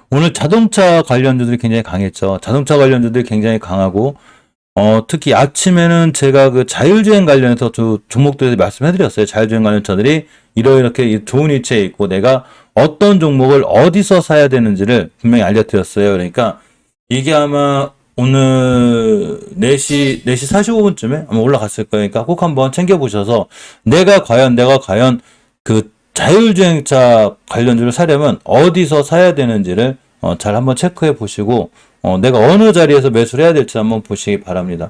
오늘 자동차 관련주들이 굉장히 강했죠. 자동차 관련주들이 굉장히 강하고, 특히 아침에는 제가 그 자율주행 관련해서 종목들에 말씀해드렸어요. 자율주행 관련차들이 이렇게 좋은 위치에 있고 내가 어떤 종목을 어디서 사야 되는지를 분명히 알려드렸어요. 그러니까 이게 아마 오늘 4시 45분쯤에 아마 올라갔을 거니까 꼭 한번 챙겨보셔서 내가 과연 그 자율주행차 관련주를 사려면 어디서 사야 되는지를 잘 한번 체크해 보시고 내가 어느 자리에서 매수를 해야 될지 한번 보시기 바랍니다.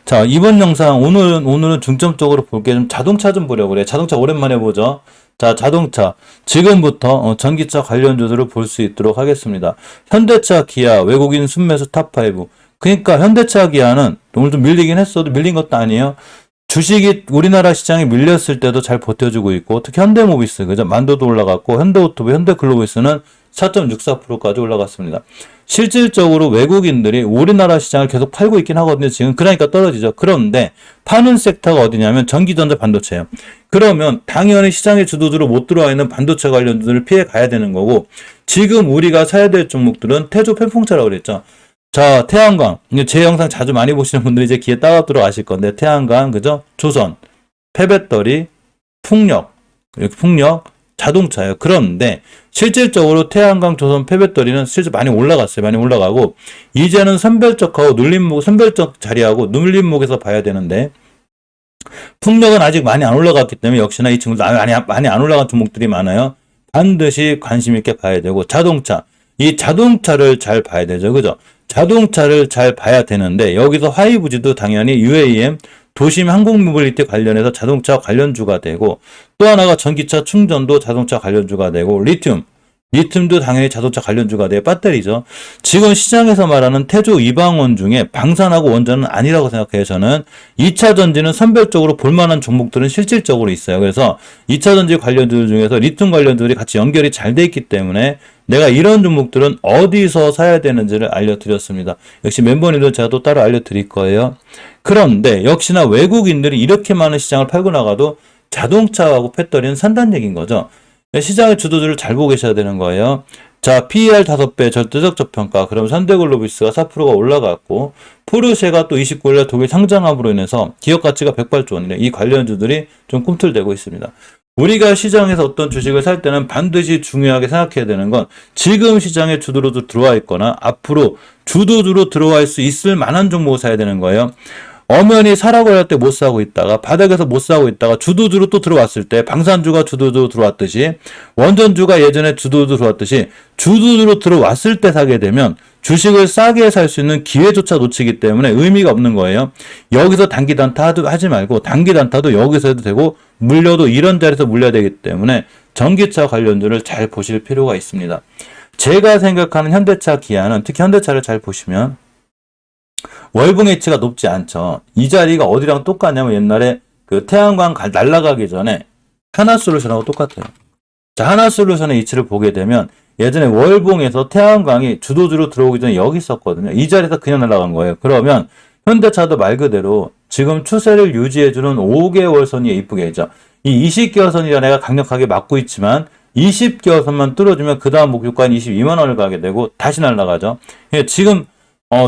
자, 이번 영상 오늘은 중점적으로 볼 게 좀 자동차 좀 보려고 그래. 자동차 오랜만에 보죠. 자, 자동차 지금부터 전기차 관련주들을 볼 수 있도록 하겠습니다. 현대차, 기아, 외국인 순매수 탑5. 그러니까 현대차, 기아는 오늘 좀 밀리긴 했어도 밀린 것도 아니에요. 주식이 우리나라 시장에 밀렸을 때도 잘 버텨주고 있고, 특히 현대모비스, 그죠? 만도도 올라갔고, 현대오토부, 현대글로비스는 4.64%까지 올라갔습니다. 실질적으로 외국인들이 우리나라 시장을 계속 팔고 있긴 하거든요. 지금 그러니까 떨어지죠. 그런데 파는 섹터가 어디냐면 전기전자 반도체예요. 그러면 당연히 시장의 주도주로 못 들어와 있는 반도체 관련주들을 피해 가야 되는 거고, 지금 우리가 사야 될 종목들은 태조 펜풍차라고 그랬죠. 자, 태양광. 제 영상 자주 많이 보시는 분들이 이제 귀에 따갑도록 아실 건데, 태양광, 그죠? 조선, 폐배터리, 풍력, 이렇게 풍력, 자동차예요. 그런데 실질적으로 태양광, 조선, 폐배터리는 실제 많이 올라갔어요. 많이 올라가고, 이제는 선별적하고 선별적 자리하고 눌림목에서 봐야 되는데, 풍력은 아직 많이 안 올라갔기 때문에 역시나 이 친구들 많이 안 올라간 종목들이 많아요. 반드시 관심 있게 봐야 되고, 자동차. 이 자동차를 잘 봐야 되죠. 그죠? 자동차를 잘 봐야 되는데 여기서 하이브즈도 당연히 UAM 도심 항공모빌리티 관련해서 자동차 관련주가 되고, 또 하나가 전기차 충전도 자동차 관련주가 되고, 리튬도 당연히 자동차 관련주가 돼요. 배터리죠. 지금 시장에서 말하는 태조 이방원 중에 방산하고 원전은 아니라고 생각해요. 저는 2차 전지는 선별적으로 볼만한 종목들은 실질적으로 있어요. 그래서 2차 전지 관련주들 중에서 리튬 관련주들이 같이 연결이 잘 돼 있기 때문에 내가 이런 종목들은 어디서 사야 되는지를 알려드렸습니다. 역시 멤버님들 제가 또 따로 알려드릴 거예요. 그런데 역시나 외국인들이 이렇게 많은 시장을 팔고 나가도 자동차하고 배터리는 산다는 얘기인 거죠. 시장의 주도주를 잘 보고 계셔야 되는 거예요. 자, PER 5배 절대적 저평가. 그럼 현대글로비스가 4%가 올라갔고, 포르쉐가 또 29일날 독일 상장함으로 인해서 기업 가치가 108조 원이래. 이 관련주들이 좀 꿈틀대고 있습니다. 우리가 시장에서 어떤 주식을 살 때는 반드시 중요하게 생각해야 되는 건 지금 시장에 주도주로 들어와 있거나 앞으로 주도주로 들어갈 수 있을 만한 종목을 사야 되는 거예요. 엄연히 사라고 할 때 못 사고 있다가 바닥에서 못 사고 있다가 주도주로 또 들어왔을 때 방산주가 주도주로 들어왔듯이 원전주가 예전에 주도주로 들어왔듯이 주도주로 들어왔을 때 사게 되면 주식을 싸게 살 수 있는 기회조차 놓치기 때문에 의미가 없는 거예요. 여기서 단기 단타 하지 말고 단기 단타도 여기서 해도 되고 물려도 이런 자리에서 물려야 되기 때문에 전기차 관련주를 잘 보실 필요가 있습니다. 제가 생각하는 현대차, 기아는 특히 현대차를 잘 보시면 월봉 H가 높지 않죠. 이 자리가 어디랑 똑같냐면 옛날에 그 태양광 날아가기 전에 하나솔루션하고 똑같아요. 자, 하나솔루션의 위치를 보게 되면 예전에 월봉에서 태양광이 주도주로 들어오기 전에 여기 있었거든요. 이 자리에서 그냥 날아간 거예요. 그러면 현대차도 말 그대로 지금 추세를 유지해주는 5개월 선이 이쁘게 있죠. 이 20개월 선이라 내가 강력하게 막고 있지만 20개월 선만 뚫어주면 그 다음 목표가는 22만 원을 가게 되고 다시 날아가죠. 지금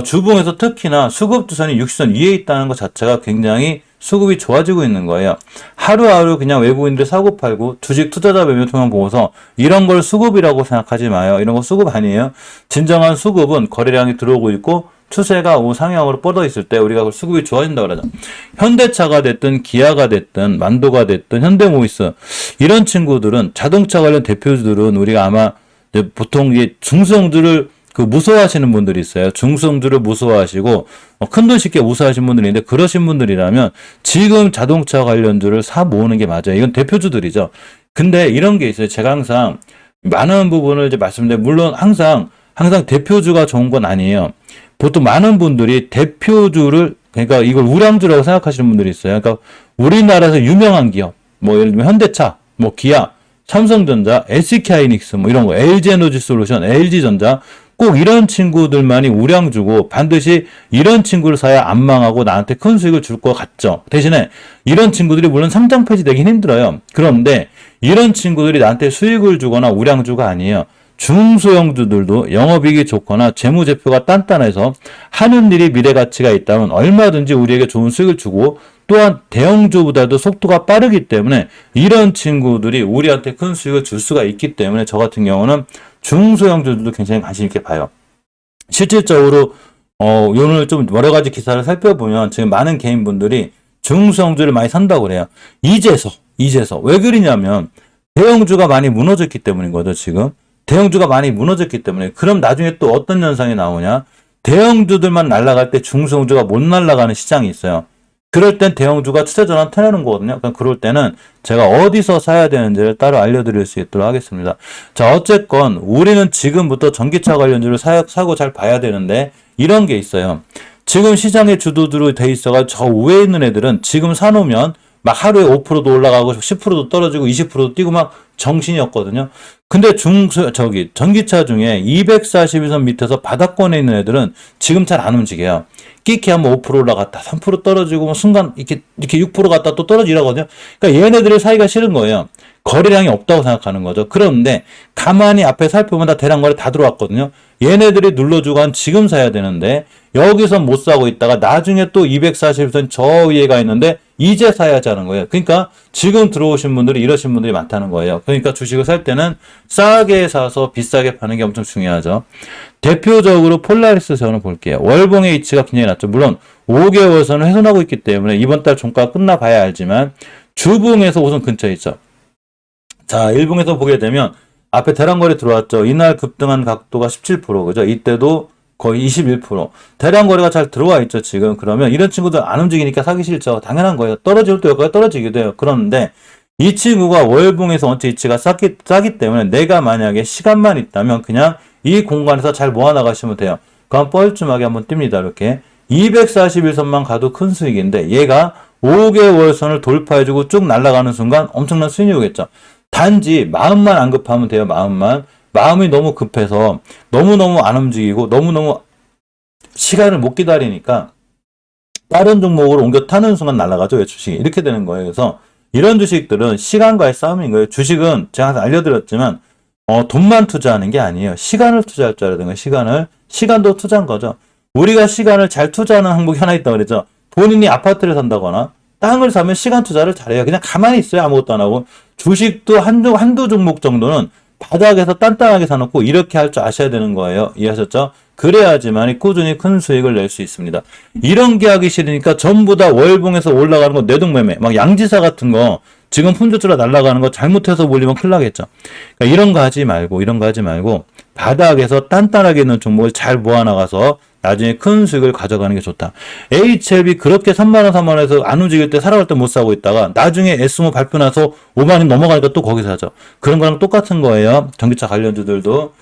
주봉에서 특히나 수급주선이 60선 위에 있다는 것 자체가 굉장히 수급이 좋아지고 있는 거예요. 하루하루 그냥 외국인들 사고 팔고 주식 투자자 매매 통장 보고서 이런 걸 수급이라고 생각하지 마요. 이런 거 수급 아니에요. 진정한 수급은 거래량이 들어오고 있고 추세가 우상향으로 뻗어 있을 때 우리가 그걸 수급이 좋아진다고 그러죠. 현대차가 됐든 기아가 됐든 만도가 됐든 현대모비스 이런 친구들은 자동차 관련 대표주들은 우리가 아마 보통 이제 중성들을 무서워하시는 분들이 있어요. 중성주를 무서워하시고 큰돈 쉽게 무서워하시는 분들이 있는데 그러신 분들이라면 지금 자동차 관련주를 사 모으는 게 맞아요. 이건 대표주들이죠. 근데 이런 게 있어요. 제가 항상 많은 부분을 이제 말씀드리는데 물론 항상 대표주가 좋은 건 아니에요. 보통 많은 분들이 대표주를 그러니까 이걸 우량주라고 생각하시는 분들이 있어요. 그러니까 우리나라에서 유명한 기업 뭐 예를 들면 현대차, 뭐 기아, 삼성전자, SK하이닉스 뭐 이런 거, LG에너지솔루션, LG전자 꼭 이런 친구들만이 우량주고 반드시 이런 친구를 사야 안 망하고 나한테 큰 수익을 줄 것 같죠. 대신에 이런 친구들이 물론 상장 폐지되긴 힘들어요. 그런데 이런 친구들이 나한테 수익을 주거나 우량주가 아니에요. 중소형주들도 영업이익이 좋거나 재무제표가 단단해서 하는 일이 미래가치가 있다면 얼마든지 우리에게 좋은 수익을 주고, 또한 대형주보다도 속도가 빠르기 때문에 이런 친구들이 우리한테 큰 수익을 줄 수가 있기 때문에 저 같은 경우는 중소형주들도 굉장히 관심 있게 봐요. 실질적으로 오늘 좀 여러 가지 기사를 살펴보면 지금 많은 개인분들이 중소형주를 많이 산다고 그래요. 이제서 왜 그러냐면 대형주가 많이 무너졌기 때문인 거죠. 지금 대형주가 많이 무너졌기 때문에. 그럼 나중에 또 어떤 현상이 나오냐, 대형주들만 날아갈 때 중소형주가 못 날아가는 시장이 있어요. 그럴 땐 대형주가 투자 전환 터내는 거거든요. 그러니까 그럴 때는 제가 어디서 사야 되는지를 따로 알려드릴 수 있도록 하겠습니다. 자, 어쨌건 우리는 지금부터 전기차 관련주를 사고 잘 봐야 되는데 이런 게 있어요. 지금 시장의 주도주로 돼 있어가 저 위에 있는 애들은 지금 사놓으면 막 하루에 5%도 올라가고 10%도 떨어지고 20%도 뛰고 막 정신이 없거든요. 근데 전기차 중에 241선 밑에서 바닥권에 있는 애들은 지금 잘 안 움직여요. 끼케 하면 5% 올라갔다 3% 떨어지고 뭐 순간 이렇게 6% 갔다 또 떨어지라거든요. 그러니까 얘네들을 사기가 싫은 거예요. 거래량이 없다고 생각하는 거죠. 그런데 가만히 앞에 살펴보면 다 대량 거래 다 들어왔거든요. 얘네들이 눌러주고 한 지금 사야 되는데 여기서 못 사고 있다가 나중에 또 240선 저 위에 가 있는데 이제 사야지 하는 거예요. 그러니까 지금 들어오신 분들이 이러신 분들이 많다는 거예요. 그러니까 주식을 살 때는 싸게 사서 비싸게 파는 게 엄청 중요하죠. 대표적으로 폴라리스 저는 볼게요. 월봉의 위치가 굉장히 낮죠. 물론 5개월선을 훼손하고 있기 때문에 이번 달 종가 끝나 봐야 알지만 주봉에서 우선 근처에 있죠. 자, 일봉에서 보게 되면 앞에 대량거래 들어왔죠. 이날 급등한 각도가 17%, 그죠? 이때도 거의 21%. 대량거래가 잘 들어와 있죠, 지금. 그러면 이런 친구들 안 움직이니까 사기 싫죠. 당연한 거예요. 떨어질 때 여기가 떨어지기도 해요. 그런데 이 친구가 월봉에서 원체 위치가 싸기 때문에 내가 만약에 시간만 있다면 그냥 이 공간에서 잘 모아나가시면 돼요. 그럼 뻘쭘하게 한번 띱니다, 이렇게. 241선만 가도 큰 수익인데 얘가 5개월선을 돌파해주고 쭉 날아가는 순간 엄청난 수익이 오겠죠. 단지 마음만 안 급하면 돼요. 마음이 너무 급해서 너무너무 안 움직이고 너무너무 시간을 못 기다리니까 다른 종목으로 옮겨 타는 순간 날아가죠. 왜 주식이 이렇게 되는 거예요. 그래서 이런 주식들은 시간과의 싸움인 거예요. 주식은 제가 항상 알려드렸지만 돈만 투자하는 게 아니에요. 시간을 투자할 줄 알아야 되는 거예요. 시간도 투자한 거죠. 우리가 시간을 잘 투자하는 항목이 하나 있다고 그랬죠. 본인이 아파트를 산다거나 땅을 사면 시간 투자를 잘해요. 그냥 가만히 있어요. 아무것도 안 하고. 주식도 한두 종목 정도는 바닥에서 단단하게 사놓고 이렇게 할 줄 아셔야 되는 거예요. 이해하셨죠? 그래야지만 꾸준히 큰 수익을 낼 수 있습니다. 이런 게 하기 싫으니까 전부 다 월봉에서 올라가는 거 내동매매, 막 양지사 같은 거 지금 품절주로 날아가는 거 잘못해서 몰리면 큰일 나겠죠. 그러니까 이런 거 하지 말고 바닥에서 단단하게 있는 종목을 잘 모아나가서 나중에 큰 수익을 가져가는 게 좋다. HLB 그렇게 3만원, 4만원에서 안 움직일 때 살아갈 때 못 사고 있다가 나중에 S모 발표 나서 5만원 넘어가니까 또 거기서 사죠. 그런 거랑 똑같은 거예요. 전기차 관련주들도.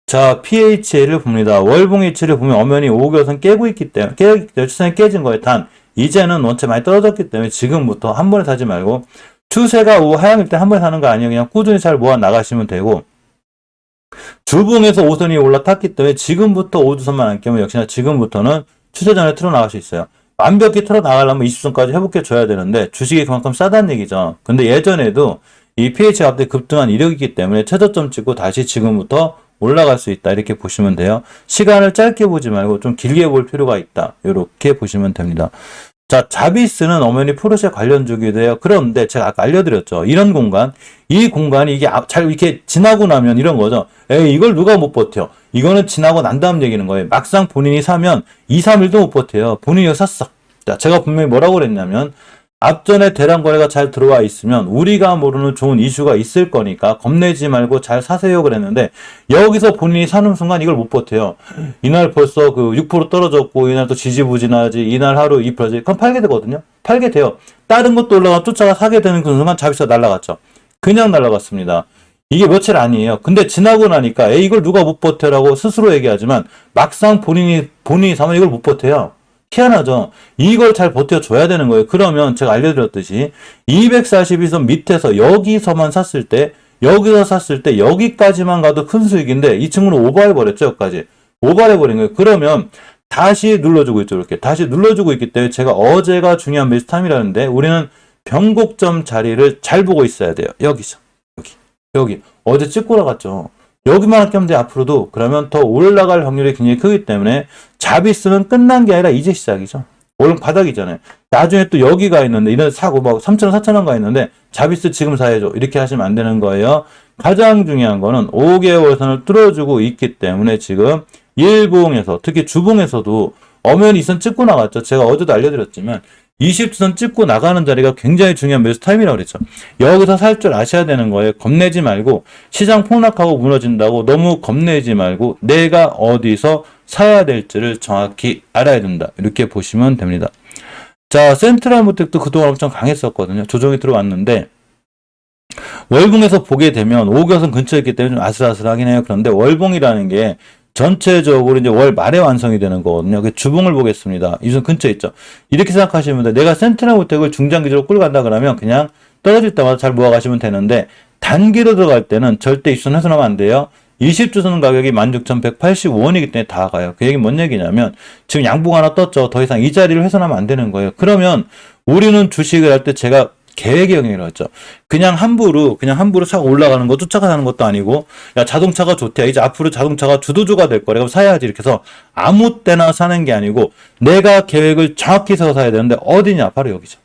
자, PHL을 봅니다. 월봉 H를 보면 엄연히 5개월선 깨고 있기 때문에, 추세선이 깨진 거예요. 단, 이제는 원체 많이 떨어졌기 때문에 지금부터 한 번에 사지 말고, 추세가 하향일 때 한 번에 사는 거 아니에요. 그냥 꾸준히 잘 모아 나가시면 되고, 주봉에서 5선이 올라탔기 때문에 지금부터 5주선만 안 깨면 역시나 지금부터는 추세전에 틀어 나갈 수 있어요. 완벽히 틀어 나가려면 20선까지 회복해 줘야 되는데 주식이 그만큼 싸다는 얘기죠. 근데 예전에도 이 PH가 갑자기 급등한 이력이 있기 때문에 최저점 찍고 다시 지금부터 올라갈 수 있다. 이렇게 보시면 돼요. 시간을 짧게 보지 말고 좀 길게 볼 필요가 있다. 이렇게 보시면 됩니다. 자, 자비스는 엄연히 포르쉐 관련주기도 해요. 그런데 제가 아까 알려드렸죠. 이런 공간, 이 공간이 이게 잘 이렇게 지나고 나면 이런 거죠. 에이, 이걸 누가 못 버텨. 이거는 지나고 난 다음 얘기는 거예요. 막상 본인이 사면 2, 3일도 못 버텨요. 본인이 샀어. 자, 제가 분명히 뭐라고 그랬냐면, 앞전에 대량 거래가 잘 들어와 있으면 우리가 모르는 좋은 이슈가 있을 거니까 겁내지 말고 잘 사세요 그랬는데 여기서 본인이 사는 순간 이걸 못 버텨요. 이날 벌써 그 6% 떨어졌고 이날 또 지지부진하지 이날 하루 2%지 그럼 팔게 되거든요. 팔게 돼요. 다른 것도 올라가 쫓아가 사게 되는 그 순간 자비스가 날아갔죠. 그냥 날아갔습니다. 이게 며칠 아니에요. 근데 지나고 나니까 에이 이걸 누가 못 버텨라고 스스로 얘기하지만 막상 본인이 사면 이걸 못 버텨요. 희한하죠. 이걸 잘 버텨줘야 되는 거예요. 그러면 제가 알려드렸듯이 242선 밑에서 여기서만 샀을 때 여기서 샀을 때 여기까지만 가도 큰 수익인데 이 친구는 오버해버렸죠. 여기까지. 오버해버린 거예요. 그러면 다시 눌러주고 있죠. 이렇게. 다시 눌러주고 있기 때문에 제가 어제가 중요한 매수 타임이라는데 우리는 변곡점 자리를 잘 보고 있어야 돼요. 여기서. 여기. 어제 찍고 나갔죠. 여기만 할게 하면 돼, 앞으로도. 그러면 더 올라갈 확률이 굉장히 크기 때문에 자비스는 끝난 게 아니라 이제 시작이죠. 원래 바닥이잖아요. 나중에 또 여기가 있는데, 이런 사고, 막 3,000원, 4,000원 가 있는데, 자비스 지금 사야죠. 이렇게 하시면 안 되는 거예요. 가장 중요한 거는 5개월 선을 뚫어주고 있기 때문에 지금 일봉에서, 특히 주봉에서도 엄연히 이선 찍고 나갔죠. 제가 어제도 알려드렸지만, 20주선 찍고 나가는 자리가 굉장히 중요한 매수 타임이라고 그랬죠. 여기서 살 줄 아셔야 되는 거예요. 겁내지 말고, 시장 폭락하고 무너진다고 너무 겁내지 말고, 내가 어디서 사야 될지를 정확히 알아야 된다. 이렇게 보시면 됩니다. 자, 센트럴모텍도 그동안 엄청 강했었거든요. 조정이 들어왔는데, 월봉에서 보게 되면 5개선 근처에 있기 때문에 좀 아슬아슬하긴 해요. 그런데 월봉이라는 게 전체적으로 이제 월 말에 완성이 되는 거거든요. 그 주봉을 보겠습니다. 이선 근처에 있죠. 이렇게 생각하시면 돼. 내가 센트럴모텍을 중장기적으로 끌고 간다 그러면 그냥 떨어질 때마다 잘 모아가시면 되는데, 단기로 들어갈 때는 절대 입선 훼손하면 안 돼요. 20주선 가격이 16,185원이기 때문에 다 가요. 그 얘기 뭔 얘기냐면, 지금 양봉 하나 떴죠. 더 이상 이 자리를 훼손하면 안 되는 거예요. 그러면 우리는 주식을 할 때 제가 계획의 영역이라고 했죠. 그냥 함부로 사고 올라가는 거 쫓아가는 것도 아니고, 야, 자동차가 좋대. 이제 앞으로 자동차가 주도주가 될 거래. 그럼 사야지. 이렇게 해서 아무 때나 사는 게 아니고, 내가 계획을 정확히 세워 사야 되는데, 어디냐? 바로 여기죠.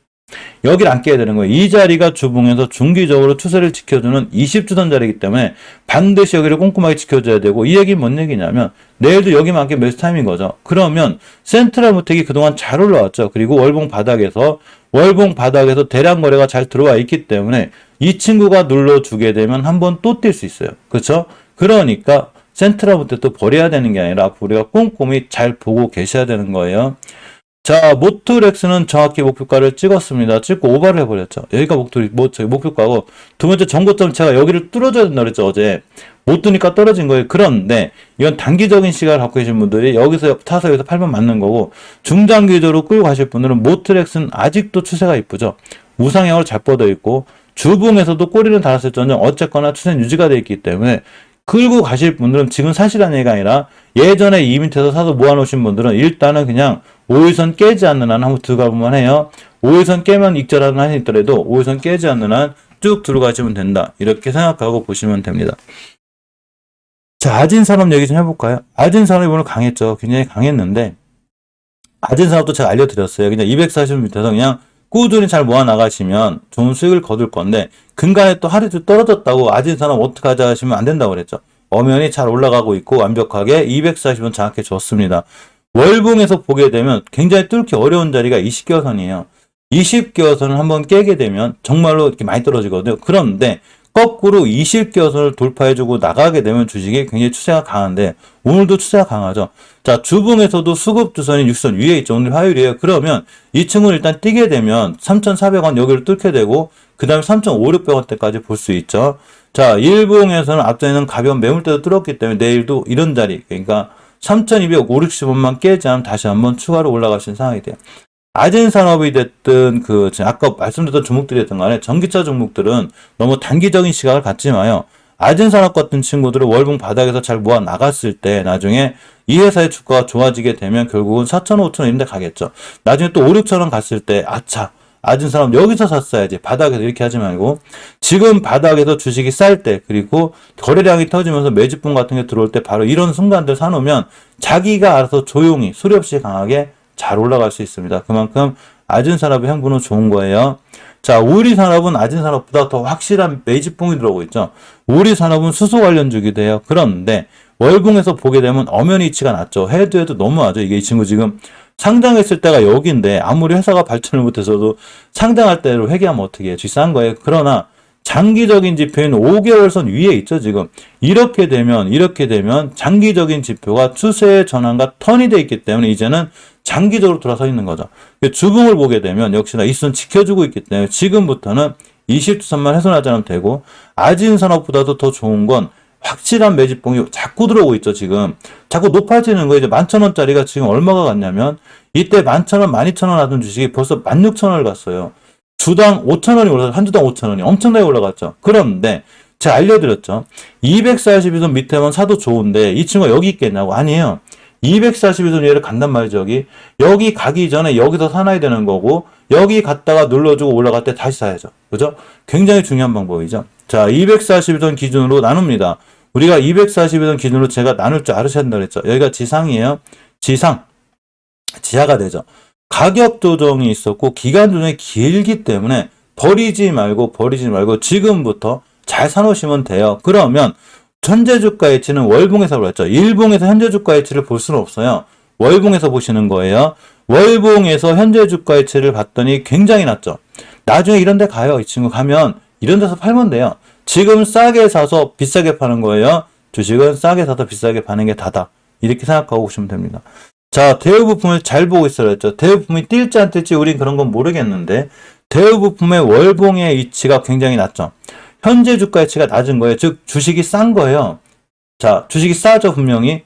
여기를 안 깨야 되는 거예요. 이 자리가 주봉에서 중기적으로 추세를 지켜주는 20주선 자리이기 때문에 반드시 여기를 꼼꼼하게 지켜줘야 되고, 이 얘기는 뭔 얘기냐면 내일도 여기만큼 매수 타임인 거죠. 그러면 센트럴모텍이 그동안 잘 올라왔죠. 그리고 월봉 바닥에서 대량 거래가 잘 들어와 있기 때문에 이 친구가 눌러주게 되면 한번 또 뛸 수 있어요. 그렇죠? 그러니까 센트럴모텍도 버려야 되는 게 아니라 앞으로 우리가 꼼꼼히 잘 보고 계셔야 되는 거예요. 자, 모토렉스는 정확히 목표가를 찍었습니다. 찍고 오버를 해버렸죠. 여기가 목표가고, 두 번째 전고점 제가 여기를 뚫어줘야 된다 그랬죠, 어제. 못 뚫으니까 떨어진 거예요. 그런데, 이건 단기적인 시각을 갖고 계신 분들이 여기서 타서 여기서 팔면 맞는 거고, 중장기적으로 끌고 가실 분들은 모토렉스는 아직도 추세가 이쁘죠. 우상향으로 잘 뻗어 있고, 주봉에서도 꼬리는 달았을지언정 어쨌거나 추세는 유지가 되어 있기 때문에, 끌고 가실 분들은 지금 사시라는 얘기가 아니라 예전에 이 밑에서 사서 모아놓으신 분들은 일단은 그냥 5일선 깨지 않는 한 한번 들어가 보면 해요. 5일선 깨면 익절하는 한이 있더라도 5일선 깨지 않는 한 쭉 들어가시면 된다. 이렇게 생각하고 보시면 됩니다. 자, 아진산업 얘기 좀 해볼까요? 아진산업이 오늘 강했죠. 굉장히 강했는데, 아진산업도 제가 알려드렸어요. 그냥 240 밑에서 그냥 꾸준히 잘 모아 나가시면 좋은 수익을 거둘 건데, 근간에 또 하루 좀 떨어졌다고 아진산업 어떻게 하자 하시면 안 된다고 그랬죠. 엄연히 잘 올라가고 있고 완벽하게 240원 장악해 줬습니다. 월봉에서 보게 되면 굉장히 뚫기 어려운 자리가 20개선이에요. 20개선을 한번 깨게 되면 정말로 이렇게 많이 떨어지거든요. 그런데 거꾸로 20개선을 돌파해주고 나가게 되면 주식이 굉장히 추세가 강한데, 오늘도 추세가 강하죠. 자, 주봉에서도 수급주선이 6선 위에 있죠. 오늘 화요일이에요. 그러면 이 친구는 일단 뛰게 되면 3,400원 여기를 뚫게 되고, 그 다음에 3,500원대까지 볼 수 있죠. 자, 일봉에서는 앞전에는 가벼운 매물대도 뚫었기 때문에 내일도 이런 자리, 그러니까 3,250원만 깨지 않으면 다시 한번 추가로 올라가신 상황이 돼요. 아진산업이 됐든 아까 말씀드렸던 종목들이었던 간에 전기차 종목들은 너무 단기적인 시각을 갖지 마요. 아진산업 같은 친구들은 월봉 바닥에서 잘 모아 나갔을 때 나중에 이 회사의 주가가 좋아지게 되면 결국은 4,000원, 5,000원 이런 데 가겠죠. 나중에 또 5, 6,000원 갔을 때 아차, 아진산업 여기서 샀어야지, 바닥에서 이렇게 하지 말고 지금 바닥에서 주식이 쌀 때, 그리고 거래량이 터지면서 매집분 같은 게 들어올 때 바로 이런 순간들 사놓으면 자기가 알아서 조용히 소리 없이 강하게 잘 올라갈 수 있습니다. 그만큼 아진산업의 행보는 좋은 거예요. 자, 우리산업은 아진산업보다 더 확실한 매집봉이 들어오고 있죠. 우리산업은 수소 관련주기도 해요. 그런데 월봉에서 보게 되면 엄연히 이치가 낮죠. 해도 너무하죠. 이게 이 친구 지금 상장했을 때가 여기인데 아무리 회사가 발전을 못해서도 상장할 때로 회귀하면 어떻게 해요? 쥐싼 거예요. 그러나 장기적인 지표인 5개월선 위에 있죠, 지금. 이렇게 되면 장기적인 지표가 추세의 전환과 턴이 돼 있기 때문에 이제는 장기적으로 돌아서 있는 거죠. 주봉을 보게 되면 역시나 이 선 지켜주고 있기 때문에 지금부터는 20주선만 훼손하지 않으면 되고, 아진산업보다도 더 좋은 건 확실한 매집봉이 자꾸 들어오고 있죠, 지금. 자꾸 높아지는 거예요. 이제 11,000원짜리가 지금 얼마가 갔냐면, 이때 11,000원, 12,000원 하던 주식이 벌써 16,000원을 갔어요. 주당 5,000원이 올라서 한 주당 5,000원이 엄청나게 올라갔죠. 그런데 제가 알려드렸죠. 242선 밑에만 사도 좋은데 이 친구가 여기 있겠냐고. 아니에요. 242선 위를 간단 말이죠. 여기 가기 전에 여기서 사놔야 되는 거고, 여기 갔다가 눌러주고 올라갈 때 다시 사야죠. 그죠? 굉장히 중요한 방법이죠. 자, 242선 기준으로 나눕니다. 우리가 240일선 기준으로 제가 나눌 줄 알으셔야 된다고 그랬죠. 여기가 지상이에요. 지상. 지하가 되죠. 가격 조정이 있었고 기간 조정이 길기 때문에 버리지 말고 지금부터 잘 사놓으시면 돼요. 그러면 현재 주가 위치는 월봉에서 보였죠. 일봉에서 현재 주가 위치를 볼 수는 없어요. 월봉에서 보시는 거예요. 월봉에서 현재 주가 위치를 봤더니 굉장히 낮죠. 나중에 이런 데 가요. 이 친구 가면 이런 데서 팔면 돼요. 지금 싸게 사서 비싸게 파는 거예요. 주식은 싸게 사서 비싸게 파는 게 다다. 이렇게 생각하고 보시면 됩니다. 자, 대우 부품을 잘 보고 있어야 했죠. 대우 부품이 뛸지 안 뛸지 우린 그런 건 모르겠는데 대우 부품의 월봉의 위치가 굉장히 낮죠. 현재 주가 위치가 낮은 거예요. 즉 주식이 싼 거예요. 자, 주식이 싸죠 분명히.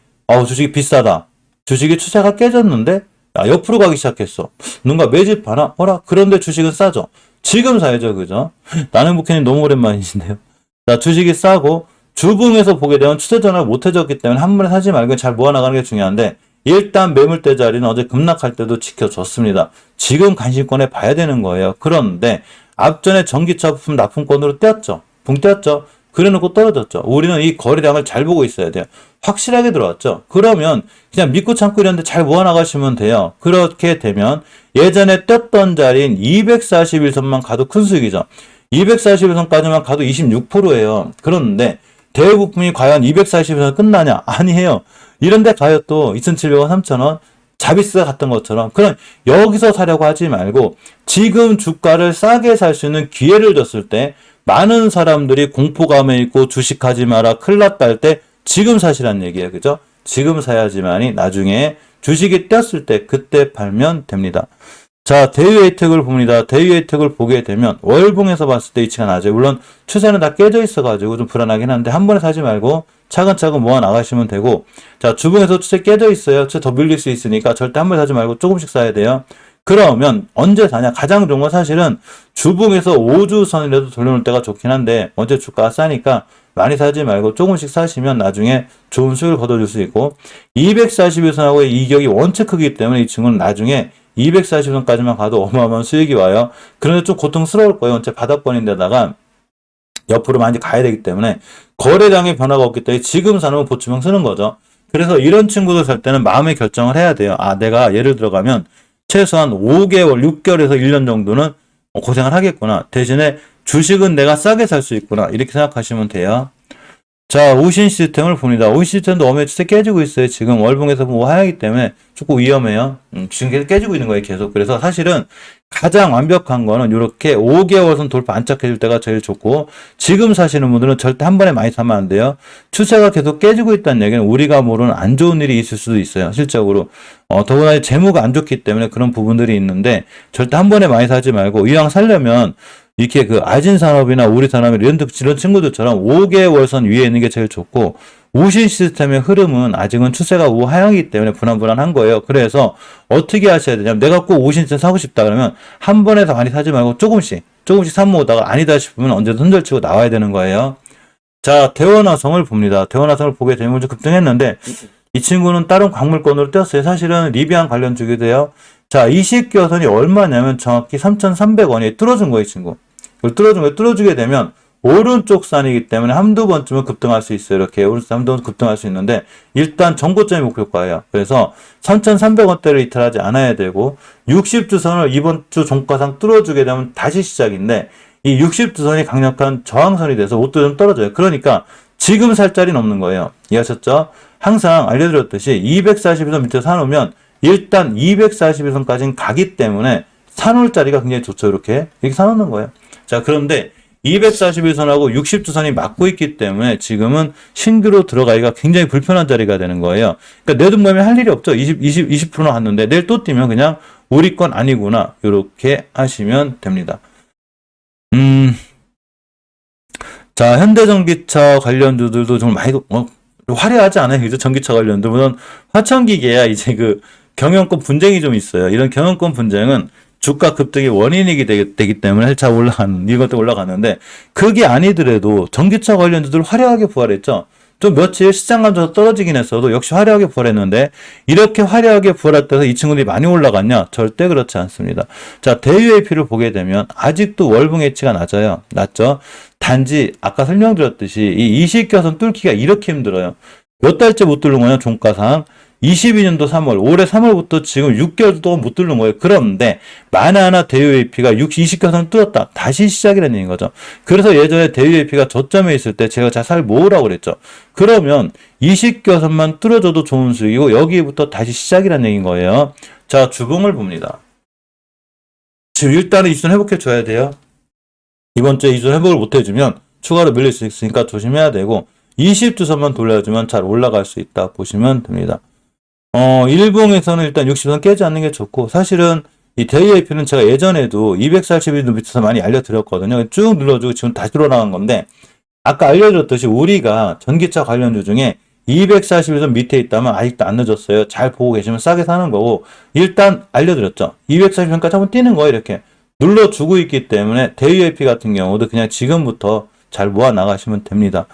주식이 비싸다. 주식이 추세가 깨졌는데 옆으로 가기 시작했어. 누군가 매집하나? 그런데 주식은 싸죠. 지금 사야죠. 그죠? 나는 부캐님 너무 오랜만이신데요. 자, 주식이 싸고 주봉에서 보게 되면 추세 전환을 못 해줬기 때문에 한 번에 사지 말고 잘 모아나가는 게 중요한데 일단 매물대 자리는 어제 급락할 때도 지켜줬습니다. 지금 관심권에 봐야 되는 거예요. 그런데 앞전에 전기차 부품 납품권으로 떼었죠. 붕 떼었죠. 그래놓고 떨어졌죠. 우리는 이 거래량을 잘 보고 있어야 돼요. 확실하게 들어왔죠. 그러면 그냥 믿고 참고 이런데 잘 모아나가시면 돼요. 그렇게 되면 예전에 떴던 자리인 241선만 가도 큰 수익이죠. 241선까지만 가도 26%예요. 그런데 대우 부품이 과연 241선 끝나냐? 아니에요. 이런데 가요 또 2,700원, 3,000원 자비스가 갔던 것처럼. 그럼 여기서 사려고 하지 말고 지금 주가를 싸게 살 수 있는 기회를 줬을 때 많은 사람들이 공포감에 있고 주식하지 마라 큰일 났다 할 때 지금 사시란 얘기예요. 그죠? 지금 사야지만이 나중에 주식이 떴을 때 그때 팔면 됩니다. 자, 대유 혜택을 봅니다. 대유 혜택을 보게 되면 월봉에서 봤을 때 위치가 낮아요. 물론 추세는 다 깨져 있어가지고 좀 불안하긴 한데 한 번에 사지 말고 차근차근 모아 나가시면 되고, 자, 주봉에서 추세 깨져 있어요. 추세 더 밀릴 수 있으니까 절대 한 번에 사지 말고 조금씩 사야 돼요. 그러면 언제 사냐? 가장 좋은 건 사실은 주봉에서 5주선이라도 돌려놓을 때가 좋긴 한데 어제 주가가 싸니까 많이 사지 말고 조금씩 사시면 나중에 좋은 수익을 거둬줄 수 있고 241선하고의 이격이 원체 크기 때문에 이 친구는 나중에 240선까지만 가도 어마어마한 수익이 와요. 그런데 좀 고통스러울 거예요. 원체 바닥권인데다가 옆으로 많이 가야 되기 때문에 거래량의 변화가 없기 때문에 지금 사놓으면 보충형 쓰는 거죠. 그래서 이런 친구들 살 때는 마음의 결정을 해야 돼요. 내가 예를 들어가면 최소한 5개월, 6개월에서 1년 정도는 고생을 하겠구나. 대신에 주식은 내가 싸게 살 수 있구나. 이렇게 생각하시면 돼요. 자, 오신 시스템을 봅니다. 오신 시스템도 어메 추세 깨지고 있어요. 지금 월봉에서 뭐 하향이기 때문에 조금 위험해요. 지금 계속 깨지고 있는 거예요. 계속. 그래서 사실은 가장 완벽한 거는 이렇게 5개월선 돌파 안착해줄 때가 제일 좋고 지금 사시는 분들은 절대 한 번에 많이 사면 안 돼요. 추세가 계속 깨지고 있다는 얘기는 우리가 모르는 안 좋은 일이 있을 수도 있어요. 실적으로. 더구나 재무가 안 좋기 때문에 그런 부분들이 있는데 절대 한 번에 많이 사지 말고 이왕 살려면 이렇게 그 아진산업이나 우리산업이나 이런 친구들처럼 5개월선 위에 있는 게 제일 좋고 우신 시스템의 흐름은 아직은 추세가 우하향이기 때문에 불안한 거예요. 그래서 어떻게 하셔야 되냐면 내가 꼭 우신 시스템 사고 싶다 그러면 한 번에 다 많이 사지 말고 조금씩 사모으다가 아니다 싶으면 언제든 흔들치고 나와야 되는 거예요. 자, 대원화성을 봅니다. 대원화성을 보게 되면 좀 급등했는데 이 친구는 다른 광물권으로 떼었어요. 사실은 리비안 관련 주기도 해요. 자, 이식교선이 얼마냐면 정확히 3,300원이 뚫어준 거예요, 이 친구. 그걸 뚫어주게 되면 오른쪽 산이기 때문에 한두 번쯤은 급등할 수 있어요. 이렇게 오른쪽 한두 번 급등할 수 있는데 일단 정고점이 목표가예요. 그래서 3,300원대를 이탈하지 않아야 되고 60주선을 이번 주 종가상 뚫어주게 되면 다시 시작인데 이 60주선이 강력한 저항선이 돼서 옷도 좀 떨어져요. 그러니까 지금 살 자리는 없는 거예요. 이해하셨죠? 항상 알려드렸듯이 240선 밑에 사놓으면 일단 241선까지는 가기 때문에 사놓을 자리가 굉장히 좋죠. 이렇게 사놓는 거예요. 자, 그런데 241선하고 60주선이 맞고 있기 때문에 지금은 신규로 들어가기가 굉장히 불편한 자리가 되는 거예요. 그러니까 내 돈 모임에 할 일이 없죠. 20%나 갔는데 내일 또 뛰면 그냥 우리 건 아니구나. 이렇게 하시면 됩니다. 자, 현대전기차 관련주들도 좀 많이 화려하지 않아요. 그죠? 전기차 관련도. 물론 화천기계야 이제 그 경영권 분쟁이 좀 있어요. 이런 경영권 분쟁은 주가 급등의 원인이 되기 때문에 이것도 올라가는데 그게 아니더라도 전기차 관련주들 화려하게 부활했죠. 좀 며칠 시장 감소가 떨어지긴 했어도 역시 화려하게 부활했는데 이렇게 화려하게 부활할 때서 이 친구들이 많이 올라갔냐? 절대 그렇지 않습니다. 자, 대UAP를 보게 되면 아직도 월봉 H가 낮아요. 낮죠? 단지 아까 설명드렸듯이 이 20개선 뚫기가 이렇게 힘들어요. 몇 달째 못 뚫는 거냐? 종가상. 22년도 3월, 올해 3월부터 지금 6개월 동안 못 뚫는 거예요. 그런데 만에 하나 대UAP가 20개선 뚫었다. 다시 시작이라는 얘기인 거죠. 그래서 예전에 대UAP가 저점에 있을 때 제가 잘 살 모으라고 그랬죠. 그러면 20개선만 뚫어줘도 좋은 수익이고 여기부터 다시 시작이라는 얘기인 거예요. 자, 주봉을 봅니다. 지금 일단은 이순 회복해 줘야 돼요. 이번 주에 이순 회복을 못 해주면 추가로 밀릴 수 있으니까 조심해야 되고 20주선만 돌려주면 잘 올라갈 수 있다 보시면 됩니다. 일봉에서는 일단 60선 깨지 않는 게 좋고 사실은 이 대UAP는 제가 예전에도 241도 밑에서 많이 알려드렸거든요. 쭉 눌러주고 지금 다시 돌아나간 건데 아까 알려드렸듯이 우리가 전기차 관련주 중에 241선 밑에 있다면 아직도 안 늦었어요. 잘 보고 계시면 싸게 사는 거고 일단 알려드렸죠. 241선까지 한번 뛰는 거예요. 이렇게 눌러주고 있기 때문에 대UAP 같은 경우도 그냥 지금부터 잘 모아 나가시면 됩니다.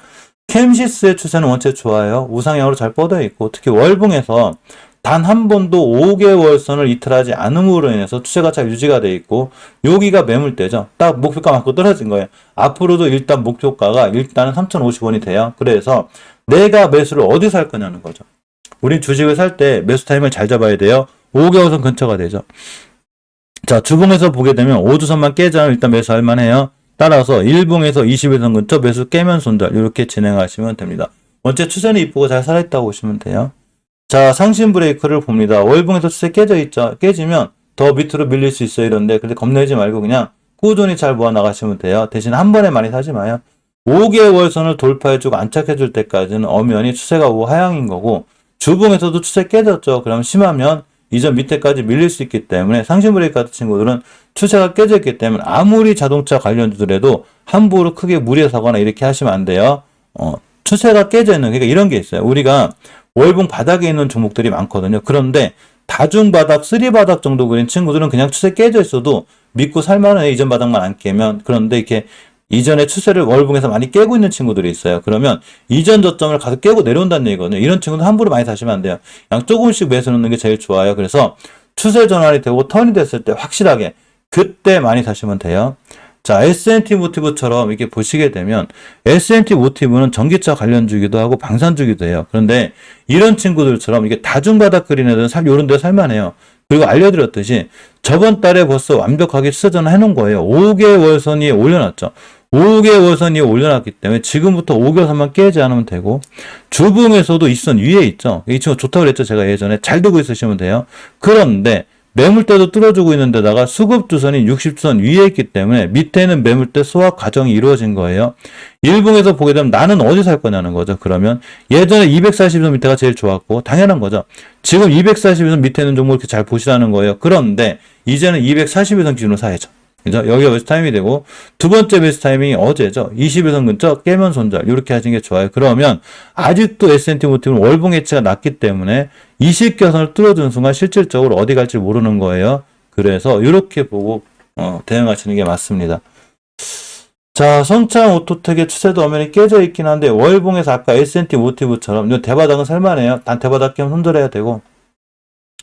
캠시스의 추세는 원체 좋아요. 우상향으로 잘 뻗어 있고 특히 월봉에서 단 한 번도 5개월선을 이탈하지 않음으로 인해서 추세가 잘 유지가 돼 있고 여기가 매물대죠. 딱 목표가 맞고 떨어진 거예요. 앞으로도 일단 목표가가 일단은 3,050원이 돼요. 그래서 내가 매수를 어디서 할 거냐는 거죠. 우린 주식을 살 때 매수 타임을 잘 잡아야 돼요. 5개월선 근처가 되죠. 자, 주봉에서 보게 되면 5주선만 깨지 않으면 일단 매수할 만해요. 따라서 일봉에서 21선 근처 매수 깨면 손절 이렇게 진행하시면 됩니다. 원체 추세는 이쁘고 잘 살아있다고 보시면 돼요. 자, 상신 브레이크를 봅니다. 월봉에서 추세 깨져 있죠. 깨지면 더 밑으로 밀릴 수 있어요. 이런데 근데 겁내지 말고 그냥 꾸준히 잘 모아 나가시면 돼요. 대신 한 번에 많이 사지 마요. 5개월선을 돌파해주고 안착해줄 때까지는 엄연히 추세가 우하향인 거고 주봉에서도 추세 깨졌죠. 그럼 심하면 이전 밑에까지 밀릴 수 있기 때문에 상신 브레이크 같은 친구들은 추세가 깨져 있기 때문에 아무리 자동차 관련주들에도 함부로 크게 무리해서거나 이렇게 하시면 안 돼요. 추세가 깨져 있는 그러니까 이런 게 있어요. 우리가 월봉 바닥에 있는 종목들이 많거든요. 그런데 다중바닥, 쓰리바닥 정도 그린 친구들은 그냥 추세 깨져 있어도 믿고 살만해. 이전 바닥만 안 깨면. 그런데 이렇게 이전에 추세를 월봉에서 많이 깨고 있는 친구들이 있어요. 그러면 이전 저점을 가서 깨고 내려온다는 얘기거든요. 이런 친구는 함부로 많이 사시면 안 돼요. 그냥 조금씩 매수 넣는 게 제일 좋아요. 그래서 추세 전환이 되고 턴이 됐을 때 확실하게 그때 많이 사시면 돼요. 자, S&T 모티브처럼 이렇게 보시게 되면 S&T 모티브는 전기차 관련주기도 하고 방산주기도 해요. 그런데 이런 친구들처럼 이게 다중바닥 그린 애들은 이런 데 살만해요. 그리고 알려드렸듯이 저번 달에 벌써 완벽하게 추세 전환 해놓은 거예요. 5개월선 위에 올려놨죠. 5개월선 위에 올려놨기 때문에 지금부터 5개월선만 깨지 않으면 되고 주봉에서도 이선 위에 있죠. 이 친구 좋다고 그랬죠. 제가 예전에 잘 두고 있으시면 돼요. 그런데 매물대도 뚫어주고 있는 데다가 수급주선이 60주선 위에 있기 때문에 밑에는 매물대 소화 과정이 이루어진 거예요. 일봉에서 보게 되면 나는 어디 살 거냐는 거죠. 그러면 예전에 240선 밑에가 제일 좋았고 당연한 거죠. 지금 240선 밑에 있는 종목 이렇게 잘 보시라는 거예요. 그런데 이제는 241선 기준으로 사야죠. 그죠? 여기가 매수 타임이 되고 두 번째 매수 타이밍이 어제죠. 21선 근처 깨면 손절 이렇게 하시는 게 좋아요. 그러면 아직도 S&T 모티브는 월봉 해치가 낮기 때문에 20개선을 뚫어주는 순간 실질적으로 어디 갈지 모르는 거예요. 그래서 이렇게 보고 대응하시는 게 맞습니다. 자, 성창 오토텍의 추세도 엄연히 깨져 있긴 한데 월봉에서 아까 S&T 모티브처럼 대바닥은 살만해요. 단 대바닥 깨면 손절해야 되고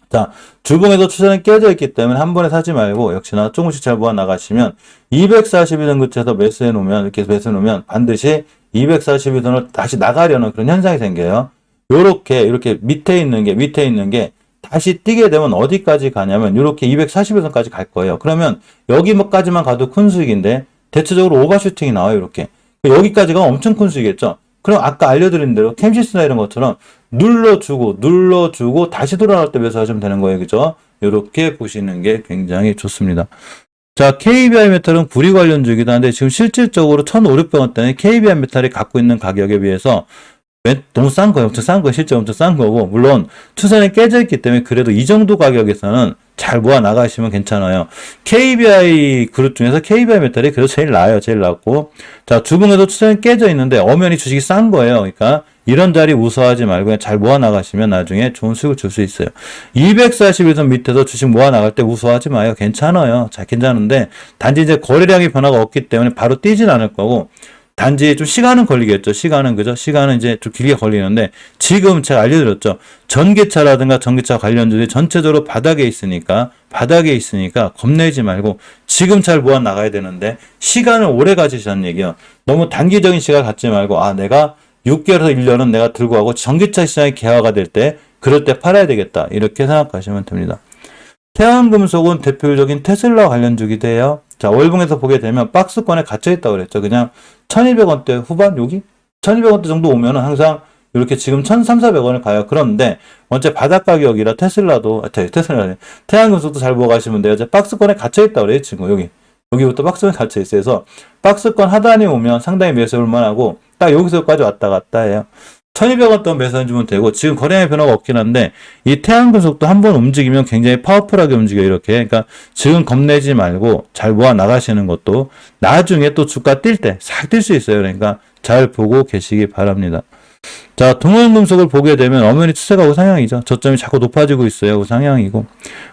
자, 주봉에도 추세는 깨져 있기 때문에 한 번에 사지 말고 역시나 조금씩 잘 모아 나가시면 241선 근처에서 매수해 놓으면 이렇게 매수해 놓으면 반드시 241선을 다시 나가려는 그런 현상이 생겨요. 이렇게 밑에 있는 게 다시 뛰게 되면 어디까지 가냐면 이렇게 241선까지 갈 거예요. 그러면 여기까지만 가도 큰 수익인데 대체적으로 오버슈팅이 나와요. 이렇게 여기까지가 엄청 큰 수익이겠죠. 그럼 아까 알려드린 대로 캠시스나 이런 것처럼 눌러주고 다시 돌아갈 때 매수하시면 되는 거예요. 그죠? 이렇게 보시는 게 굉장히 좋습니다. 자, KBI 메탈은 구리 관련주이기도 한데 지금 실질적으로 1,500원대는 KBI 메탈이 갖고 있는 가격에 비해서 너무 싼 거예요. 엄청 싼 거예요. 실제 엄청 싼 거고 물론 추세는 깨져 있기 때문에 그래도 이 정도 가격에서는 잘 모아 나가시면 괜찮아요. KBI 그룹 중에서 KBI 메탈이 그래도 제일 나아요. 제일 낫고 자, 주봉에도 추세는 깨져 있는데 엄연히 주식이 싼 거예요. 그러니까 이런 자리 우서하지 말고 그냥 잘 모아 나가시면 나중에 좋은 수익을 줄 수 있어요. 241선 밑에서 주식 모아 나갈 때 우서하지 마요. 괜찮아요. 잘 괜찮은데 단지 이제 거래량이 변화가 없기 때문에 바로 뛰진 않을 거고 단지 좀 시간은 걸리겠죠. 시간은 그죠? 시간은 이제 좀 길게 걸리는데 지금 제가 알려드렸죠. 전기차라든가 전기차 관련주들이 전체적으로 바닥에 있으니까 겁내지 말고 지금 잘 모아 나가야 되는데 시간을 오래 가지시라는 얘기예요. 너무 단기적인 시간을 갖지 말고 내가 6개월에서 1년은 내가 들고 가고 전기차 시장이 개화가 될 때 그럴 때 팔아야 되겠다. 이렇게 생각하시면 됩니다. 태양금속은 대표적인 테슬라 관련주기도 해요. 자, 월봉에서 보게 되면 박스권에 갇혀있다고 그랬죠. 그냥 1200원대 후반 여기 1200원대 정도 오면은 항상 이렇게 지금 1300~1400원을 가요. 그런데 원체 바닥 가격이라 태양금속도 잘 보고 가시면 돼요. 박스권에 갇혀있다고 그래요. 친구 여기부터 박스권에 갇혀있어요. 그래서 박스권 하단이 오면 상당히 매수할 만하고 딱 여기서까지 왔다 갔다 해요. 1200원 돈 매수해주면 되고 지금 거래량의 변화가 없긴 한데 이 태양금속도 한번 움직이면 굉장히 파워풀하게 움직여요. 이렇게. 그러니까 지금 겁내지 말고 잘 모아 나가시는 것도 나중에 또 주가 뛸 때 싹 뛸 수 있어요. 그러니까 잘 보고 계시기 바랍니다. 자, 동원금속을 보게 되면 엄연히 추세가 우상향이죠. 저점이 자꾸 높아지고 있어요. 우상향이고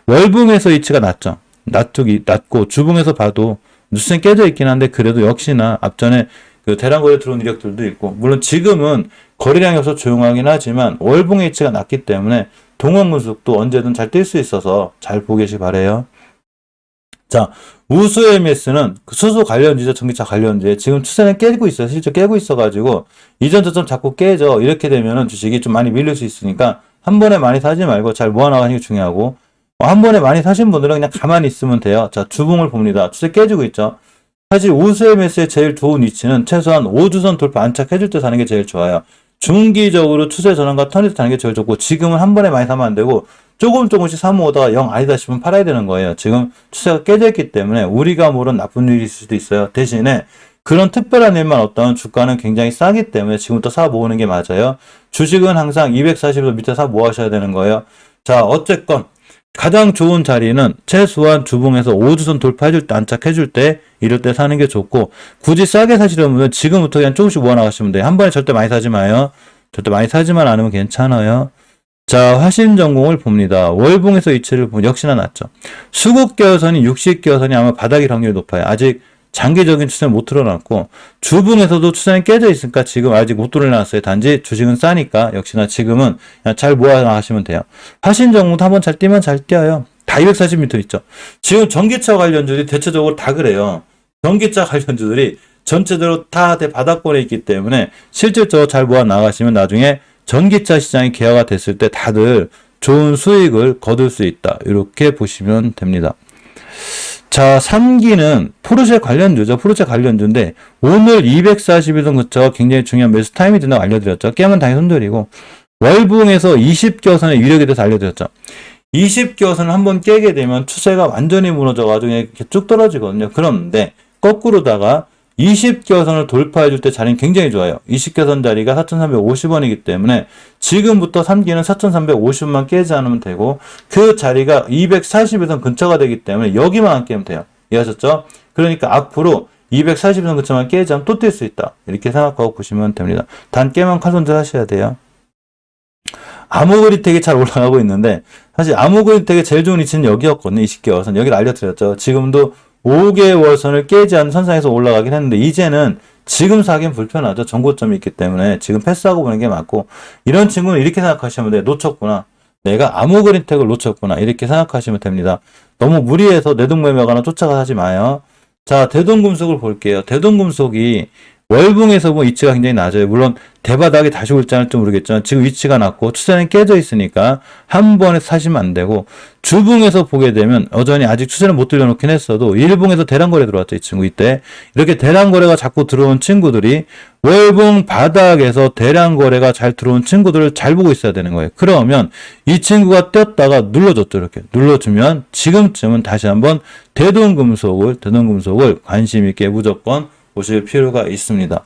월봉에서 이치가 낮죠. 낮고 주봉에서 봐도 뉴스는 깨져 있긴 한데 그래도 역시나 앞전에 그 대량거래 들어온 이력들도 있고 물론 지금은 거래량이 없어서 조용하긴 하지만 월봉의 이치가 낮기 때문에 동원금속도 언제든 잘 뛸 수 있어서 잘 보고 계시기 바래요. 자, 우수 MS는 수소 관련주죠. 전기차 관련주에 지금 추세는 깨고 있어요. 실제 깨고 있어가지고 이전 저점 자꾸 깨져. 이렇게 되면은 주식이 좀 많이 밀릴 수 있으니까 한 번에 많이 사지 말고 잘 모아나가는 게 중요하고 한 번에 많이 사신 분들은 그냥 가만히 있으면 돼요. 자, 주봉을 봅니다. 추세 깨지고 있죠. 사실 우수 MS의 제일 좋은 위치는 최소한 5주선 돌파 안착해줄 때 사는 게 제일 좋아요. 중기적으로 추세 전환과 턴에서 사는 게 제일 좋고 지금은 한 번에 많이 사면 안 되고 조금씩 사모으다가 영 아니다 싶으면 팔아야 되는 거예요. 지금 추세가 깨져 있기 때문에 우리가 모르는 나쁜 일이 있을 수도 있어요. 대신에 그런 특별한 일만 없다면 주가는 굉장히 싸기 때문에 지금부터 사 모으는 게 맞아요. 주식은 항상 240도 밑에 사 모으셔야 되는 거예요. 자, 어쨌건 가장 좋은 자리는 최소한 주봉에서 5주선 돌파해줄 때 안착해줄 때 이럴 때 사는 게 좋고 굳이 싸게 사시려면 지금부터 그냥 조금씩 모아나가시면 돼요. 한 번에 절대 많이 사지 마요. 절대 많이 사지만 않으면 괜찮아요. 자, 화신전공을 봅니다. 월봉에서 이치를 보면 역시나 낮죠. 수급개화선이 60개화선이 아마 바닥일 확률이 높아요. 아직 장기적인 추세는 못 드러났고 주봉에서도 추세는 깨져 있으니까 지금 아직 못 드러났어요. 단지 주식은 싸니까 역시나 지금은 그냥 잘 모아 나가시면 돼요. 화신전공도 한번 잘 뛰면 잘 뛰어요. 다 240m 있죠. 지금 전기차 관련주들이 대체적으로 다 그래요. 전기차 관련주들이 전체적으로 다 바닥권에 있기 때문에 실질적으로 잘 모아 나가시면 나중에 전기차 시장이 개화가 됐을 때 다들 좋은 수익을 거둘 수 있다. 이렇게 보시면 됩니다. 자, 3기는 포르쉐 관련주죠. 포르쉐 관련주인데 오늘 241선 근처가 굉장히 중요한 매수 타임이 된다고 알려드렸죠. 깨면 당연히 손절이고 월봉에서 20개선의 위력에 대해서 알려드렸죠. 20개선을 한번 깨게 되면 추세가 완전히 무너져가지고 이렇게 쭉 떨어지거든요. 그런데 거꾸로다가 20개선을 돌파해줄 때 자리는 굉장히 좋아요. 20개선 자리가 4,350원이기 때문에 지금부터 3기는 4,350원만 깨지 않으면 되고 그 자리가 240선 근처가 되기 때문에 여기만 안 깨면 돼요. 이해하셨죠? 그러니까 앞으로 240선 근처만 깨지 않으면 또 뛸 수 있다. 이렇게 생각하고 보시면 됩니다. 단 깨면 칼손질 하셔야 돼요. 암호그리텍이 잘 올라가고 있는데 사실 암호그리텍의 제일 좋은 위치는 여기였거든요. 20개월선. 여기를 알려드렸죠. 지금도 5개월선을 깨지 않은 선상에서 올라가긴 했는데 이제는 지금 사기는 불편하죠. 정고점이 있기 때문에 지금 패스하고 보는 게 맞고 이런 친구는 이렇게 생각하시면 돼요. 놓쳤구나. 내가 암호그린텍을 놓쳤구나. 이렇게 생각하시면 됩니다. 너무 무리해서 내동매매거나 쫓아가 하지 마요. 자, 대동금속을 볼게요. 대동금속이 월봉에서 보면 위치가 굉장히 낮아요. 물론 대바닥이 다시 올지 않을지 모르겠지만 지금 위치가 낮고 추세는 깨져 있으니까 한 번에 사시면 안 되고 주봉에서 보게 되면 여전히 아직 추세는 못 들려놓긴 했어도 일봉에서 대량거래 들어왔죠. 이 친구 이때 이렇게 대량거래가 자꾸 들어온 친구들이 월봉 바닥에서 대량거래가 잘 들어온 친구들을 잘 보고 있어야 되는 거예요. 그러면 이 친구가 떴다가 눌러줬죠. 이렇게 눌러주면 지금쯤은 다시 한번 대동금속을 관심 있게 무조건 보실 필요가 있습니다.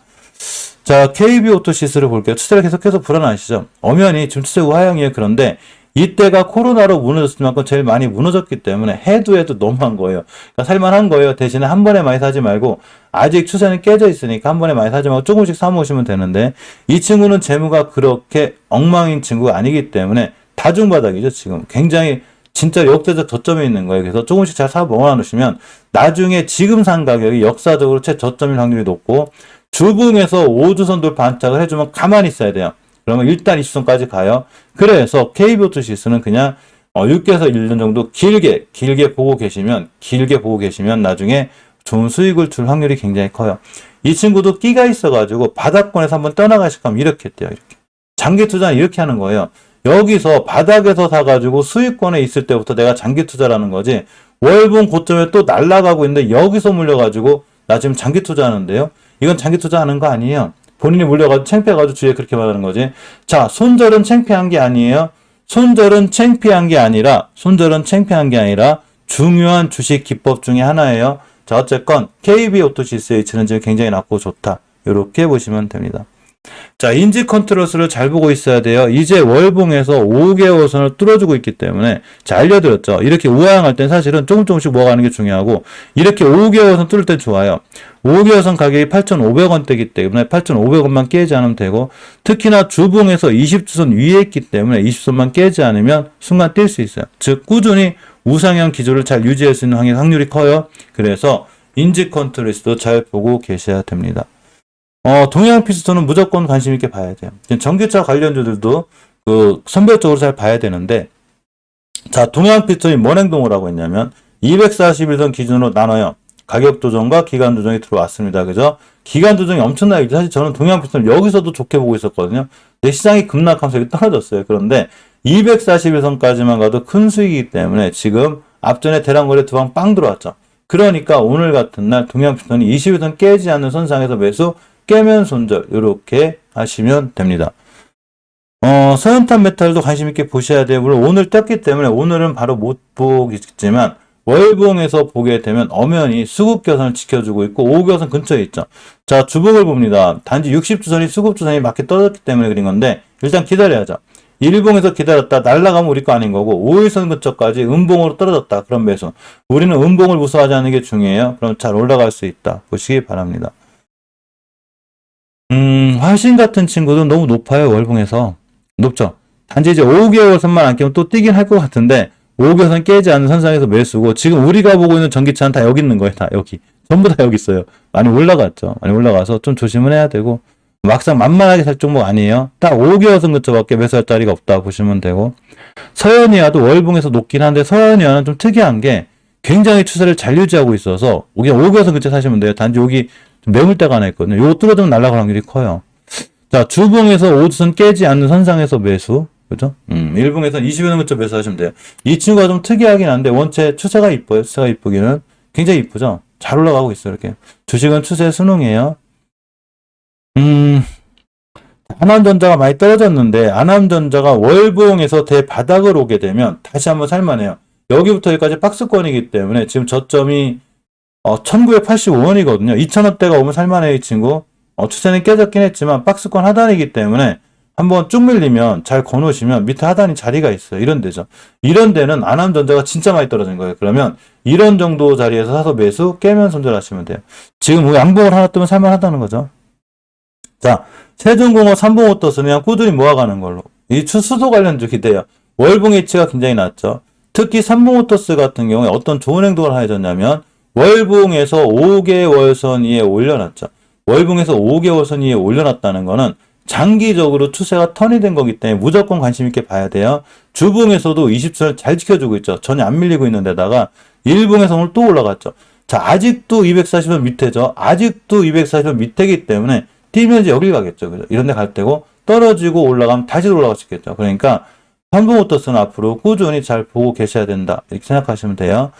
자, KB오토시스를 볼게요. 추세가 계속해서 불안하시죠? 엄연히 지금 추세 우하향이에요. 그런데 이때가 코로나로 무너졌을 만큼 제일 많이 무너졌기 때문에 해도 너무한 거예요. 그러니까 살만한 거예요. 대신에 한 번에 많이 사지 말고 아직 추세는 깨져 있으니까 한 번에 많이 사지 말고 조금씩 사모으시면 되는데 이 친구는 재무가 그렇게 엉망인 친구가 아니기 때문에 다중바닥이죠. 지금 굉장히 진짜 역대적 저점에 있는 거예요. 그래서 조금씩 잘 사 모아 놓으시면 나중에 지금 산 가격이 역사적으로 최저점일 확률이 높고 주봉에서 5주선 돌파 안착을 해주면 가만히 있어야 돼요. 그러면 일단 20선까지 가요. 그래서 KB오토시스는 그냥 6개에서 1년 정도 길게 보고 계시면 나중에 좋은 수익을 줄 확률이 굉장히 커요. 이 친구도 끼가 있어가지고 바닥권에서 한번 떠나가실 거면 이렇게 돼요. 이렇게. 장기 투자는 이렇게 하는 거예요. 여기서 바닥에서 사가지고 수익권에 있을 때부터 내가 장기 투자라는 거지. 월봉 고점에 또 날아가고 있는데 여기서 물려가지고 나 지금 장기 투자하는데요. 이건 장기 투자하는 거 아니에요. 본인이 물려가지고 창피해가지고 주위에 그렇게 말하는 거지. 자, 손절은 창피한 게 아니에요. 손절은 창피한 게 아니라 중요한 주식 기법 중에 하나예요. 자, 어쨌건 KB오토시스H는 지금 굉장히 낮고 좋다. 이렇게 보시면 됩니다. 자, 인지 컨트롤스를 잘 보고 있어야 돼요. 이제 월봉에서 5개월선을 뚫어주고 있기 때문에 자, 알려드렸죠. 이렇게 우아향할 땐 사실은 조금씩 모아가는 게 중요하고 이렇게 5개월선 뚫을 땐 좋아요. 5개월선 가격이 8,500원대이기 때문에 8,500원만 깨지 않으면 되고 특히나 주봉에서 20주선 위에 있기 때문에 20선만 깨지 않으면 순간 뛸 수 있어요. 즉 꾸준히 우상향 기조를 잘 유지할 수 있는 확률이 커요. 그래서 인지 컨트롤스도 잘 보고 계셔야 됩니다. 동양 피스톤은 무조건 관심 있게 봐야 돼요. 전기차 관련주들도 선별적으로 잘 봐야 되는데, 자, 동양 피스톤이 뭔 행동을 하고 있냐면, 241선 기준으로 나눠요. 가격 조정과 기간 조정이 들어왔습니다. 그죠? 기간 조정이 엄청나게, 사실 저는 동양 피스톤을 여기서도 좋게 보고 있었거든요. 근데 시장이 급락하면서 여기 떨어졌어요. 그런데 241선까지만 가도 큰 수익이기 때문에 지금 앞전에 대량거래 두 방 빵 들어왔죠. 그러니까 오늘 같은 날 동양 피스톤이 21선 깨지 않는 선상에서 매수, 깨면 손절 이렇게 하시면 됩니다. 서현탄 메탈도 관심 있게 보셔야 돼요. 물론 오늘 떴기 때문에 오늘은 바로 못 보겠지만 월봉에서 보게 되면 엄연히 수급겨선을 지켜주고 있고 5교선 근처에 있죠. 자, 주봉을 봅니다. 단지 60주선이 수급주선이 맞게 떨어졌기 때문에 그린 건데 일단 기다려야죠. 일봉에서 기다렸다 날아가면 우리 거 아닌 거고 5일선 근처까지 음봉으로 떨어졌다. 그럼 매수. 우리는 음봉을 무서워하지 않는 게 중요해요. 그럼 잘 올라갈 수 있다. 보시기 바랍니다. 화신 같은 친구도 너무 높아요. 월봉에서. 높죠. 단지 이제 5개월선만 안 깨면 또 뛰긴 할 것 같은데 5개월선 깨지 않는 선상에서 매수고 지금 우리가 보고 있는 전기차는 다 여기 있는 거예요. 다 여기. 전부 다 여기 있어요. 많이 올라갔죠. 많이 올라가서 좀 조심을 해야 되고 막상 만만하게 살 종목 아니에요. 딱 5개월선 근처밖에 매수할 자리가 없다 보시면 되고 서현이와도 월봉에서 높긴 한데 서현이와는 좀 특이한 게 굉장히 추세를 잘 유지하고 있어서 그냥 5개월선 근처 사시면 돼요. 단지 여기 매물대가 하나 있거든요. 요거 뚫어주면 날아갈 확률이 커요. 자, 주봉에서 5주선 깨지 않는 선상에서 매수. 그죠? 일봉에서 20여 근처 매수하시면 돼요. 이 친구가 좀 특이하긴 한데, 원체 추세가 이뻐요. 추세가 이쁘기는. 굉장히 이쁘죠? 잘 올라가고 있어요. 이렇게. 주식은 추세 순응이에요. 안암전자가 많이 떨어졌는데, 안암전자가 월봉에서 대바닥을 오게 되면 다시 한번 살만해요. 여기부터 여기까지 박스권이기 때문에 지금 저점이 1985원이거든요. 2000원대가 오면 살만해요, 이 친구. 추세는 깨졌긴 했지만 박스권 하단이기 때문에 한번 쭉 밀리면 잘 거놓으시면 밑에 하단이 자리가 있어요. 이런 데죠. 이런 데는 안암전자가 진짜 많이 떨어진 거예요. 그러면 이런 정도 자리에서 사서 매수 깨면 손절하시면 돼요. 지금 양봉을 하나 뜨면 살만하다는 거죠. 자, 세종공업, 삼봉오토스는 그냥 꾸준히 모아가는 걸로. 이 수소 관련주 기대요. 월봉 H가 굉장히 낮죠. 특히 삼봉오토스 같은 경우에 어떤 좋은 행동을 하여졌냐면 월봉에서 5개월선 위에 올려놨죠. 월봉에서 5개월선 위에 올려놨다는 거는 장기적으로 추세가 턴이 된 거기 때문에 무조건 관심 있게 봐야 돼요. 주봉에서도 20선을 잘 지켜주고 있죠. 전혀 안 밀리고 있는 데다가 일봉에서 오늘 또 올라갔죠. 자, 아직도 240원 밑에죠. 아직도 240원 밑에기 때문에 뛰면 이제 여길 가겠죠. 그죠? 이런 데 갈 때고 떨어지고 올라가면 다시 올라갈 수 있겠죠. 그러니까 삼봉오토스는 앞으로 꾸준히 잘 보고 계셔야 된다. 이렇게 생각하시면 돼요.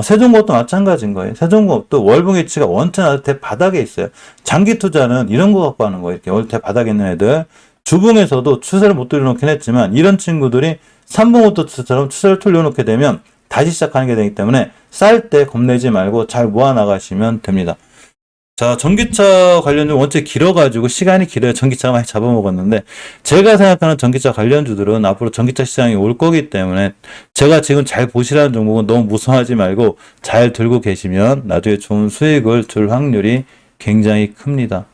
세종공업도 마찬가지인 거예요. 세종공업도 월봉 H가 원천한 대바닥에 있어요. 장기 투자는 이런 거 갖고 하는 거예요. 이렇게 대바닥에 있는 애들. 주봉에서도 추세를 못 돌려놓긴 했지만 이런 친구들이 삼봉오토스처럼 추세를 돌려놓게 되면 다시 시작하는 게 되기 때문에 쌀 때 겁내지 말고 잘 모아나가시면 됩니다. 자, 전기차 관련주 원체 길어가지고 시간이 길어요. 전기차가 많이 잡아먹었는데 제가 생각하는 전기차 관련주들은 앞으로 전기차 시장이 올 거기 때문에 제가 지금 잘 보시라는 종목은 너무 무서워하지 말고 잘 들고 계시면 나중에 좋은 수익을 줄 확률이 굉장히 큽니다.